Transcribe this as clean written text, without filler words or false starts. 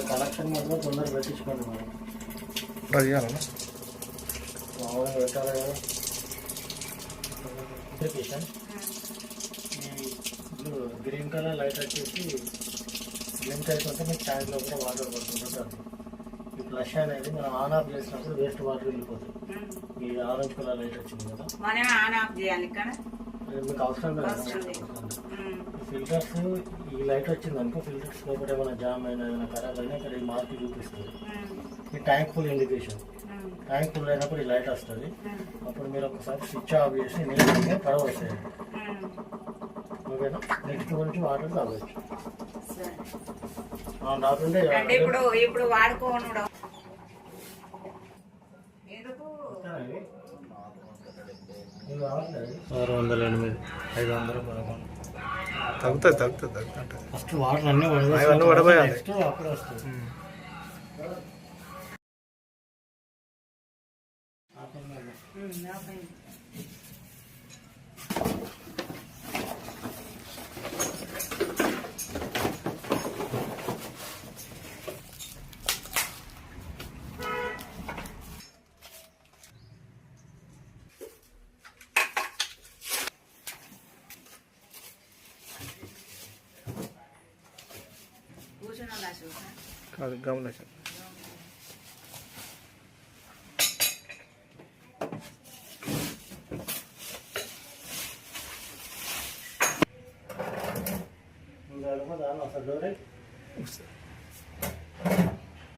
Connection మాత్రం తొందరగా పెట్టించుకోండి madam. చేయాలన్నా మామూలుగా పెట్టాలి కదా. ఈ గ్రీన్ కలర్ లైట్ వచ్చేసి బ్లింక్ అయిపోతే మీకు ట్యాంక్లో కూడా వాటర్ పడుతుంటుంది. ఈ ఫ్లష్ అనేది మనం ఆన్ ఆఫ్ చేసినప్పుడు వేస్ట్ వాటర్ వెళ్ళిపోతుంది. ఈ ఆరెంజ్ కలర్ లైట్ వచ్చింది కదా, మీకు అవసరం లేదు. ఫిల్టర్స్ ఈ లైట్ వచ్చింది అనుకో, ఫిల్టర్స్ లోపల ఏమైనా జామ్ అయినా ఏమైనా ఖరాబ్ అయినా ఇక్కడ ఈ మార్క్ చూపిస్తుంది. ఈ tank full indication. Tank full అయినప్పుడు ఈ లైట్ వస్తుంది. అప్పుడు మీరు ఒకసారి స్విచ్ ఆఫ్ చేసి నీళ్ళని పడవస్తాయి. ఓకేనా? నెక్స్ట్ గురించి వాటర్ తాగొచ్చు. రాకుంటే ఇప్పుడు వాడుకోను 608 500 తగ్గుతుంది ఫస్ట్ వాటర్ అన్నీ పడబోయాలి. నెక్స్ట్ అప్పుడు వస్తుంది. కాదు గమనించండి.